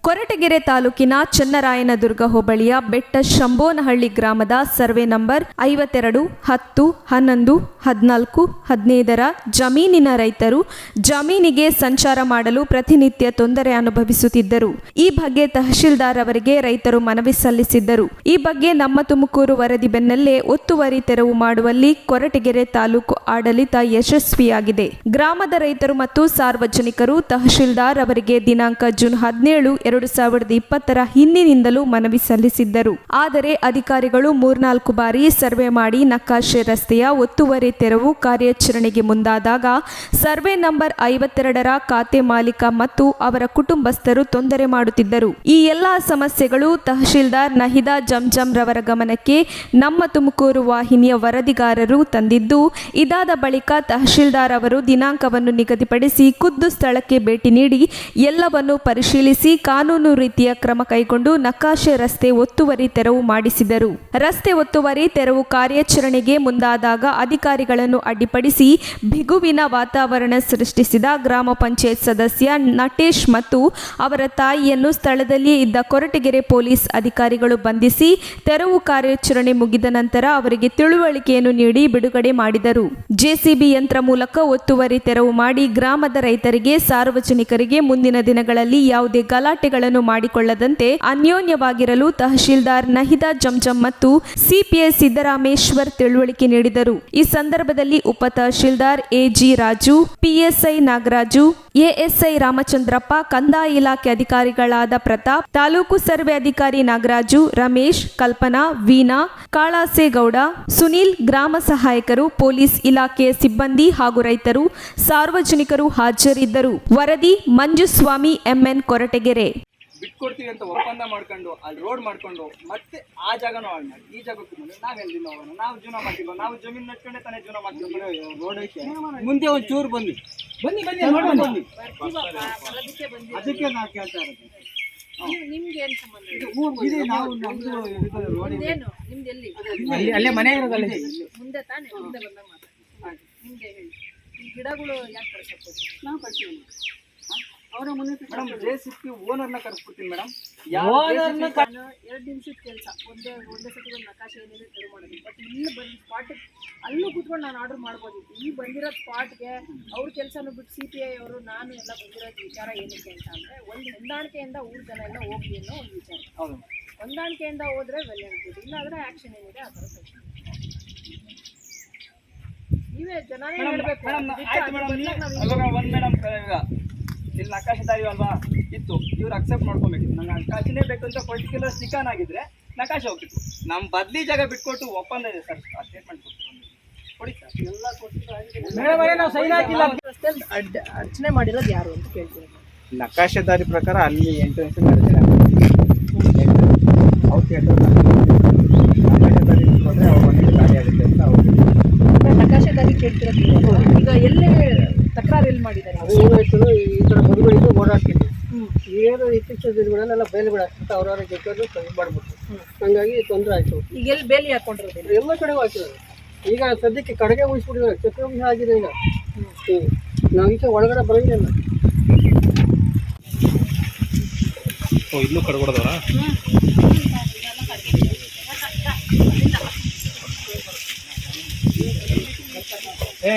ಕೊರಟಗೆರೆ ತಾಲೂಕಿನ ಚನ್ನರಾಯನದುರ್ಗ ಹೋಬಳಿಯ ಬೆಟ್ಟ ಶಂಭೋನಹಳ್ಳಿ ಗ್ರಾಮದ ಸರ್ವೆ ನಂಬರ್ 52, 10, 11, 14, 15ರ ಜಮೀನಿನ ರೈತರು ಜಮೀನಿಗೆ ಸಂಚಾರ ಮಾಡಲು ಪ್ರತಿನಿತ್ಯ ತೊಂದರೆ ಅನುಭವಿಸುತ್ತಿದ್ದರು. ಈ ಬಗ್ಗೆ ತಹಶೀಲ್ದಾರ್ ಅವರಿಗೆ ರೈತರು ಮನವಿ ಸಲ್ಲಿಸಿದ್ದರು. ಈ ಬಗ್ಗೆ ನಮ್ಮ ತುಮಕೂರು ವರದಿ ಬೆನ್ನಲ್ಲೇ ಒತ್ತುವರಿ ತೆರವು ಮಾಡುವಲ್ಲಿ ಕೊರಟಗೆರೆ ತಾಲೂಕು ಆಡಳಿತ ಯಶಸ್ವಿಯಾಗಿದೆ. ಗ್ರಾಮದ ರೈತರು ಮತ್ತು ಸಾರ್ವಜನಿಕರು ತಹಶೀಲ್ದಾರ್ ಅವರಿಗೆ ದಿನಾಂಕ ಜೂನ್ 17, 2020 ಹಿಂದಿನಿಂದಲೂ ಮನವಿ ಸಲ್ಲಿಸಿದ್ದರು. ಆದರೆ ಅಧಿಕಾರಿಗಳು 3-4 ಬಾರಿ ಸರ್ವೆ ಮಾಡಿ ನಕಾಶೆ ರಸ್ತೆಯ ಒತ್ತುವರಿ ತೆರವು ಕಾರ್ಯಾಚರಣೆಗೆ ಮುಂದಾದಾಗ ಸರ್ವೆ ನಂಬರ್ 52ರ ಖಾತೆ ಮಾಲೀಕ ಮತ್ತು ಅವರ ಕುಟುಂಬಸ್ಥರು ತೊಂದರೆ ಮಾಡುತ್ತಿದ್ದರು. ಈ ಎಲ್ಲಾ ಸಮಸ್ಯೆಗಳು ತಹಶೀಲ್ದಾರ್ ನಹಿದಾ ಜಂಜಂ ರವರ ಗಮನಕ್ಕೆ ನಮ್ಮ ತುಮಕೂರು ವಾಹಿನಿಯ ವರದಿಗಾರರು ತಂದಿದ್ದು, ಇದಾದ ಬಳಿಕ ತಹಶೀಲ್ದಾರ್ ಅವರು ದಿನಾಂಕವನ್ನು ನಿಗದಿಪಡಿಸಿ ಖುದ್ದು ಸ್ಥಳಕ್ಕೆ ಭೇಟಿ ನೀಡಿ ಎಲ್ಲವನ್ನು ಪರಿಶೀಲಿಸಿ ಕಾನೂನು ರೀತಿಯ ಕ್ರಮ ಕೈಗೊಂಡು ನಕಾಶೆ ರಸ್ತೆ ಒತ್ತುವರಿ ತೆರವು ಮಾಡಿಸಿದರು. ರಸ್ತೆ ಒತ್ತುವರಿ ತೆರವು ಕಾರ್ಯಾಚರಣೆಗೆ ಮುಂದಾದಾಗ ಅಧಿಕಾರಿಗಳನ್ನು ಅಡ್ಡಿಪಡಿಸಿ ಬಿಗುವಿನ ವಾತಾವರಣ ಸೃಷ್ಟಿಸಿದ ಗ್ರಾಮ ಪಂಚಾಯತ್ ಸದಸ್ಯ ನಟೇಶ್ ಮತ್ತು ಅವರ ತಾಯಿಯನ್ನು ಸ್ಥಳದಲ್ಲಿಯೇ ಇದ್ದ ಕೊರಟಗೆರೆ ಪೊಲೀಸ್ ಅಧಿಕಾರಿಗಳು ಬಂಧಿಸಿ ತೆರವು ಕಾರ್ಯಾಚರಣೆ ಮುಗಿದ ನಂತರ ಅವರಿಗೆ ತಿಳುವಳಿಕೆಯನ್ನು ನೀಡಿ ಬಿಡುಗಡೆ ಮಾಡಿದರು. ಜೆಸಿಬಿ ಯಂತ್ರ ಮೂಲಕ ಒತ್ತುವರಿ ತೆರವು ಮಾಡಿ ಗ್ರಾಮದ ರೈತರಿಗೆ, ಸಾರ್ವಜನಿಕರಿಗೆ ಮುಂದಿನ ದಿನಗಳಲ್ಲಿ ಯಾವುದೇ ಗಲಾಟೆಗಳನ್ನು ಮಾಡಿಕೊಳ್ಳದಂತೆ ಅನ್ಯೋನ್ಯವಾಗಿರಲು ತಹಶೀಲ್ದಾರ್ ನಹಿದಾ ಜಂಜಂ ಮತ್ತು ಸಿಪಿಐ ಸಿದ್ದರಾಮೇಶ್ವರ್ ತಿಳುವಳಿಕೆ ನೀಡಿದರು. ಈ ಸಂದರ್ಭದಲ್ಲಿ ಉಪ tahsildar AG Raju, PSI Nagaraju, ASI Ramachandrappa, ಕಂದಾಯ ಇಲಾಖೆ ಅಧಿಕಾರಿಗಳಾದ ಪ್ರತಾಪ್, ತಾಲೂಕು ಸರ್ವೆ ಅಧಿಕಾರಿ ನಾಗರಾಜು, ರಮೇಶ್, ಕಲ್ಪನಾ, ವೀಣಾ, ಕಾಳಾಸೇಗೌಡ, ಸುನೀಲ್, ಗ್ರಾಮ ಸಹಾಯಕರು, ಪೊಲೀಸ್ ಇಲಾಖೆಯ ಸಿಬ್ಬಂದಿ ಹಾಗೂ ರೈತರು, ಸಾರ್ವಜನಿಕರು ಹಾಜರಿದ್ದರು. ವರದಿ ಮಂಜುಸ್ವಾಮಿ, ಎಂಎನ್, ಕೊರಟಗೆರೆ. ಬಿಟ್ಕೊಡ್ತೀವಿ ಅಂತ ಒಪ್ಪಂದ ಮಾಡ್ಕೊಂಡು ಅಲ್ಲಿ ರೋಡ್ ಮಾಡ್ಕೊಂಡು ಮತ್ತೆ ಆ ಜಾಗನೂ ಹಾಳು ಮಾಡಿ ಈ ಜಾಗಕ್ಕೂ ಬಂದು ನಾವೆಲ್ಲಿಂದ ಹೋಗೋಣ? ನಾವು ಜೀವನ ಮಾಡ್ತೀವಿ, ನಾವು ಜಮೀನು ನಡ್ಕೊಂಡೆ ತಾನೇ ಜೀವನ ಮಾಡ್ತೀವಿ. ರೋಡ್ ಐತೆ, ಮುಂದೆ ಒಂದು ಚೂರು ಬನ್ನಿ ಬನ್ನಿ ಬನ್ನಿ ಬನ್ನಿ, ಅದಕ್ಕೆ ನಾವು ಕೇಳ್ತಾ ಇರೋದು. ನಿಮ್ಗೆ ಏನು ಸಂಬಂಧ? ಇದು ನಾವು ನಮ್ದು ರೋಡ್ ಅಲ್ಲೇ ಮನೆ ಇರೋದಲ್ಲ, ಮುಂದೆ ತಾನೇ ಮುಂದೆ ಬಂದಾಗ ಮಾತಾಡಿ. ನಿಮ್ಗೆ ಹೇಳಿ, ಈ ಗಿಡಗಳು ಯಾಕೆ ಕಳ್ಸಕ್ಕೋದು? ನಾವು ಕಳ್ತೀವಿ ಅವರ ಮುಂದೆ ಮೇಡಮ್. ಜೆಸಿಬಿ ಓನರ್ನ ಕರೆಸ್ಬಿಡ್ತೀನಿ ಮೇಡಮ್. 2 ನಿಮಿಷದ ಕೆಲಸ, ಒಂದೇ ಸತಿ ಒಂದು ನಕಾಶೆ ಏನಿದೆ ತೆರವು ಮಾಡೋದು. ಬಟ್ ಇಲ್ಲಿ ಬಂದು ಸ್ಪಾಟ್ ಅಲ್ಲೂ ಕೂತ್ಕೊಂಡು ನಾನು ಆರ್ಡರ್ ಮಾಡ್ಬೋದಿತ್ತು. ಈ ಬಂದಿರೋ ಸ್ಪಾಟ್ಗೆ ಅವ್ರ ಕೆಲಸನೂ ಬಿಟ್ಟು CPI ಅವರು ನಾನು ಎಲ್ಲ ಬಂದಿರೋದು ವಿಚಾರ ಏನಕ್ಕೆ ಅಂತ ಅಂದರೆ, ಒಂದು ಹೊಂದಾಣಿಕೆಯಿಂದ ಊರ ಜನ ಎಲ್ಲ ಹೋಗ್ಲಿ ಅನ್ನೋ ಒಂದು ವಿಚಾರ. ಹೌದು, ಹೊಂದಾಣಿಕೆಯಿಂದ ಹೋದ್ರೆ ವೆಲ್ ಅನ್ಬೋದು, ಇಲ್ಲಾಂದರೆ ಆ್ಯಕ್ಷನ್ ಏನಿದೆ ಆ ಥರ ಸರಿ. ನೀವೇ ಜನನೇ ಹೇಳಬೇಕು. ಇಲ್ಲಿ ನಕಾಶೆದಾರಿ ಅಲ್ವಾ ಇತ್ತು, ಇವ್ರು ಅಕ್ಸೆಪ್ಟ್ ಮಾಡ್ಕೊಬೇಕಿತ್ತು. ನಂಗೆ ನಕಾಶೆನೇ ಬೇಕು ಅಂತ ಪರ್ಟಿಕ್ಯುಲರ್ ಸ್ಟಿಕನ್ ಆಗಿದ್ರೆ ನಕಾಶೆ ಹೋಗ್ತಿತ್ತು. ನಮ್ಮ ಬದಲಿ ಜಾಗ ಬಿಟ್ಕೊಟ್ಟು ಒಪ್ಪಂದ ಇದೆ ಸರ್, ಆ ಸ್ಟೇಟ್ಮೆಂಟ್ ಕೊಡಿ ಸರ್. ಎಲ್ಲ ಅರ್ಚನೆ ಮಾಡಿರೋದು ಯಾರು ಅಂತ ಕೇಳ್ತೀನಿ. ನಕಾಶೆದಾರಿ ಪ್ರಕಾರ ಅಲ್ಲಿ ಎಂಟ್ರೆನ್ಸ್ ಅರ್ಚನೆ ಅವ್ರು ಕೇಳ್ತಾರೆ. ನಕಾಶೆದಾರಿ ಬಿಟ್ಕೊಂಡ್ರೆ ಅವ್ರ ಮನೆಗೆ ಗಾಡಿ ಆಗುತ್ತೆ ಅಂತ ಅವ್ರು ನಕಾಶೆದಾರಿ ಕೇಳ್ತಿರೋದು. ಈಗ ಎಲ್ಲೇ ತಕರಾರು ಎಲ್ಲಿ ಮಾಡಿದ್ದಾರೆ? ಏನಾಯ್ತು, ಈ ಥರ ಮದುವೆಗಳು ಓಡಾಡ್ತಿದ್ವಿ. ಏನು ಇತ್ತೀಚಿನ ದಿನಗಳಲ್ಲೆಲ್ಲ ಬೇಲಿ ಬಿಡಾಕ್ತಿತ್ತು, ಅವ್ರವ್ರ ಜೊತೆ ಇದು ಮಾಡ್ಬಿಟ್ಟು ಹಂಗಾಗಿ ತೊಂದರೆ ಆಯಿತು. ಈಗ ಎಲ್ಲಿ ಬೇಲಿ ಹಾಕೊಂಡಿರೋದು? ಎಲ್ಲ ಕಡೆ ಹಾಕಿದ್ದಾರೆ. ಈಗ ಸದ್ಯಕ್ಕೆ ಕಡೆಗೆ ಉಳಿಸ್ಬಿಟ್ಟಿದ್ದಾರೆ, ಚಕ್ರವೃಷ ಆಗಿದೆ. ಈಗ ನಾವು ಈಚೆ ಒಳಗಡೆ ಬರೋಂಗಿಲ್ಲ. ಇಲ್ಲೂ ಕಡ್ಕೊಡೋದವ್ರ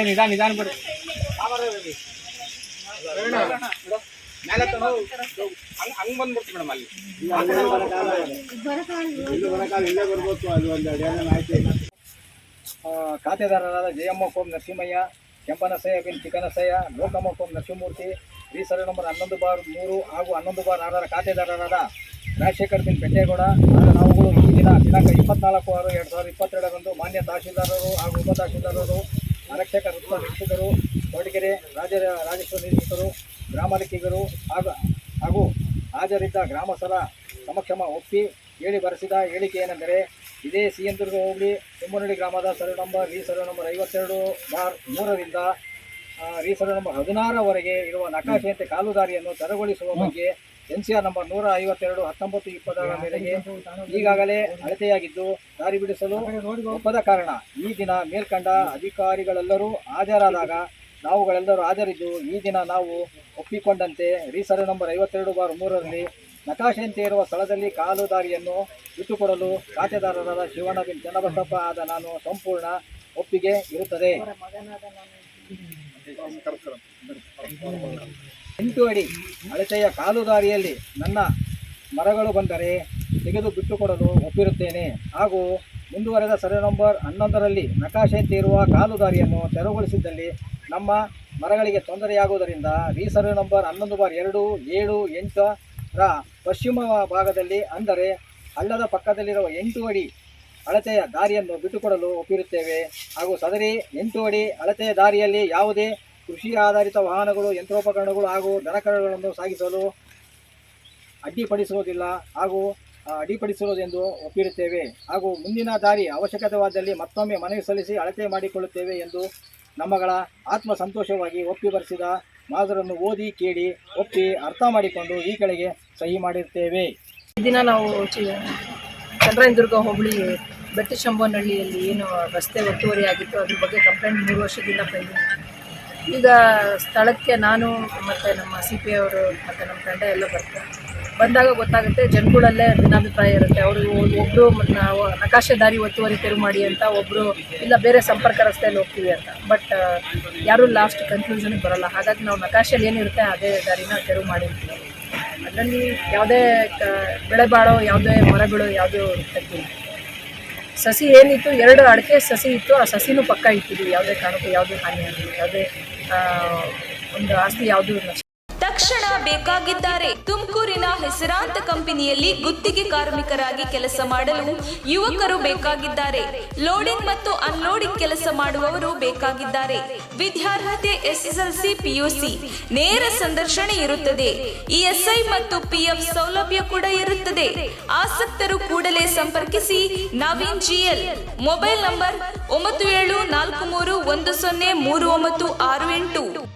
ನಿಧಾನ ಬಿಡಿ. ಹಂಗೆ ಬಂದ್ಬಿಡ್ತು ಮೇಡಮ್. ಅಲ್ಲಿ ಖಾತೆದಾರರಾದ ಜಯಮ್ಮ ಕೋಂ ನರಸಿಂಹಯ್ಯ, ಕೆಂಪನಸಯ್ಯ ಬಿನ್ ಚಿಕ್ಕನಸಯ್ಯ, ಲೋಕಮ್ಮ ಕೋಂ ನರಸಿಂಹಮೂರ್ತಿ, ಸರ್ವೆ ನಂಬರ್ 11/3 ಹಾಗೂ 11/6ರ ಖಾತೆದಾರರಾದ ರಾಜಶೇಖರ್ ಬಿನ್ ಬೆಟ್ಟೇಗೌಡ ನಾವುಗಳು ಈ ದಿನಾಂಕ 24/6/2022 ಮಾನ್ಯ ತಹಶೀಲ್ದಾರರು ಹಾಗೂ ಉಪ ತಹಶೀಲ್ದಾರರು, ಆರಕ್ಷಕ ವೃತ್ತ ನಿರೀಕ್ಷಕರು, ಕೊರಟಗೆರೆ ರಾಜಸ್ವ ನಿರೀಕ್ಷಕರು, ಗ್ರಾಮಲೆಕ್ಕಿಗರು ಹಾಗೂ ಹಾಜರಿದ್ದ ಗ್ರಾಮಸ್ಥರ ಸಮಕ್ಷಮ ಒಪ್ಪಿ ಹೇಳಿ ಬರೆಸಿದ ಹೇಳಿಕೆ ಏನೆಂದರೆ, ಇದೇ ಸಿಎಂದುರ್ಗ ಹೋಬಳಿ ಸಿಂಹನಹಳ್ಳಿ ಗ್ರಾಮದ ಸರ್ವೆ ನಂಬರ್ 52/3ರಿಂದ ಸರ್ವೆ ನಂಬರ್ 16ವರೆಗೆ ಇರುವ ನಕಾಶೆಯಂತೆ ಕಾಲುದಾರಿಯನ್ನು ತೆರವುಗೊಳಿಸುವ ಬಗ್ಗೆ NCR ನಂಬರ್ 152/1920 ಮೇರೆಗೆ ಈಗಾಗಲೇ ಅಳತೆಯಾಗಿದ್ದು ದಾರಿ ಬಿಡಿಸಲು ಒಪ್ಪದ ಕಾರಣ ಈ ದಿನ ಮೇಲ್ಕಂಡ ಅಧಿಕಾರಿಗಳೆಲ್ಲರೂ ಹಾಜರಾದಾಗ ನಾವುಗಳೆಲ್ಲರೂ ಹಾಜರಿದ್ದು ಈ ದಿನ ನಾವು ಒಪ್ಪಿಕೊಂಡಂತೆ ಸರ್ವೆ ನಂಬರ್ 52/3ರಲ್ಲಿ ನಕಾಶೆಯಂತೆ ಇರುವ ಸ್ಥಳದಲ್ಲಿ ಕಾಲು ದಾರಿಯನ್ನು ಬಿಟ್ಟುಕೊಡಲು ಖಾತೆದಾರರಾದ ಶಿವಣ್ಣ ಬಿನ್ ಚನ್ನಬಸಪ್ಪ ಆದ ನಾನು ಸಂಪೂರ್ಣ ಒಪ್ಪಿಗೆ ಇರುತ್ತದೆ. 8 ಅಡಿ ಅಳತೆಯ ಕಾಲು ದಾರಿಯಲ್ಲಿ ನನ್ನ ಮರಗಳು ಬಂದರೆ ತೆಗೆದು ಬಿಟ್ಟುಕೊಡಲು ಒಪ್ಪಿರುತ್ತೇನೆ. ಹಾಗೂ ಮುಂದುವರೆದ ಸರ್ವೆ ನಂಬರ್ 11ರಲ್ಲಿ ನಕಾಶೆಯಂತೆ ಇರುವ ಕಾಲು ದಾರಿಯನ್ನು ತೆರವುಗೊಳಿಸಿದ್ದಲ್ಲಿ ನಮ್ಮ ಮರಗಳಿಗೆ ತೊಂದರೆಯಾಗುವುದರಿಂದ ಸರ್ವೆ ನಂಬರ್ 11/2, 7, 8ರ ಪಶ್ಚಿಮ ಭಾಗದಲ್ಲಿ ಅಂದರೆ ಹಳ್ಳದ ಪಕ್ಕದಲ್ಲಿರುವ 8 ಅಡಿ ಅಳತೆಯ ದಾರಿಯನ್ನು ಬಿಟ್ಟುಕೊಡಲು ಒಪ್ಪಿರುತ್ತೇವೆ. ಹಾಗೂ ಸದರಿ 8 ಅಡಿ ಅಳತೆಯ ದಾರಿಯಲ್ಲಿ ಯಾವುದೇ ಕೃಷಿ ಆಧಾರಿತ ವಾಹನಗಳು, ಯಂತ್ರೋಪಕರಣಗಳು ಹಾಗೂ ದನಕರುಗಳನ್ನು ಸಾಗಿಸಲು ಅಡ್ಡಿಪಡಿಸುವುದೆಂದು ಒಪ್ಪಿರುತ್ತೇವೆ. ಹಾಗೂ ಮುಂದಿನ ದಾರಿ ಅವಶ್ಯಕತೆವಾದಲ್ಲಿ ಮತ್ತೊಮ್ಮೆ ಮನವಿ ಸಲ್ಲಿಸಿ ಅಳತೆ ಮಾಡಿಕೊಳ್ಳುತ್ತೇವೆ ಎಂದು ನಮ್ಮಗಳ ಆತ್ಮ ಸಂತೋಷವಾಗಿ ಒಪ್ಪಿ ಬರೆಸಿದ ಮಾಜರನ್ನು ಓದಿ ಕೇಳಿ ಒಪ್ಪಿ ಅರ್ಥ ಮಾಡಿಕೊಂಡು ಈ ಕೆಳಗೆ ಸಹಿ ಮಾಡಿರುತ್ತೇವೆ. ಈ ದಿನ ನಾವು ಚನ್ನರಾಯನದುರ್ಗ ಹೋಬಳಿ ಬೆಟ್ಟಶಂಭೋನಹಳ್ಳಿಯಲ್ಲಿ ಏನು ರಸ್ತೆ ಒತ್ತುವರಿ ಆಗಿತ್ತು ಅದ್ರ ಬಗ್ಗೆ ಕಂಪ್ಲೇಂಟ್ 3 ವರ್ಷದಿಂದ ಪೆಂಡಿಂಗ್. ಈಗ ಸ್ಥಳಕ್ಕೆ ನಾನು ಮತ್ತು ನಮ್ಮ CP ಅವರು ಮತ್ತು ನಮ್ಮ ತಂಡ ಎಲ್ಲ ಬಂದಾಗ ಗೊತ್ತಾಗುತ್ತೆ, ಜನಗಳಲ್ಲೇ ಭಿನ್ನಾಭಿಪ್ರಾಯ ಇರುತ್ತೆ. ಅವರು ಒಬ್ಬರು ನಾವು ನಕಾಶೆ ದಾರಿ ಒತ್ತುವರಿ ತೆರವು ಮಾಡಿ ಅಂತ, ಒಬ್ಬರು ಇಲ್ಲ ಬೇರೆ ಸಂಪರ್ಕ ರಸ್ತೆಯಲ್ಲಿ ಹೋಗ್ತೀವಿ ಅಂತ. ಬಟ್ ಯಾರೂ ಲಾಸ್ಟ್ ಕನ್ಕ್ಲೂಷನ್ಗೆ ಬರೋಲ್ಲ. ಹಾಗಾಗಿ ನಾವು ನಕಾಶೆಯಲ್ಲಿ ಏನಿರುತ್ತೆ ಅದೇ ದಾರಿನ ತೆರವು ಮಾಡಿರ್ತೀವಿ. ಅದರಲ್ಲಿ ಯಾವುದೇ ಬೆಳೆ ಬಾಳೋ ಯಾವುದೇ ಮರಗಳು ಯಾವುದೂ ತೆಗ್ದಿಲ್ಲ. ಸಸಿ ಏನಿತ್ತು 2 ಅಡಿಕೆ ಸಸಿ ಇತ್ತು, ಆ ಸಸಿನೂ ಪಕ್ಕ ಇಟ್ಟಿದ್ವಿ. ಯಾವುದೇ ಕಾರಣಕ್ಕೂ ಯಾವುದೇ ಹಾನಿ ಆಗಿಲ್ಲ, ಯಾವುದೇ ಒಂದು ಆಸ್ತಿ ಯಾವುದೂ ನಷ್ಟ. ತಕ್ಷಣ ಬೇಕಾಗಿದ್ದಾರೆ. ತುಮಕೂರಿನ ಹೆಸರಾಂತ ಕಂಪನಿಯಲ್ಲಿ ಗುತ್ತಿಗೆ ಕಾರ್ಮಿಕರಾಗಿ ಕೆಲಸ ಮಾಡಲು ಯುವಕರು ಬೇಕಾಗಿದ್ದಾರೆ. ಲೋಡಿಂಗ್ ಮತ್ತು ಅನ್ಲೋಡಿಂಗ್ ಕೆಲಸ ಮಾಡುವವರು ಬೇಕಾಗಿದ್ದಾರೆ. ವಿದ್ಯಾರ್ಹತೆ SSLC PUC. ನೇರ ಸಂದರ್ಶನ ಇರುತ್ತದೆ. ESI ಮತ್ತು PF ಸೌಲಭ್ಯ ಕೂಡ ಇರುತ್ತದೆ. ಆಸಕ್ತರು ಕೂಡಲೇ ಸಂಪರ್ಕಿಸಿ. ನವೀನ್ GL. Mobile number 9743103968.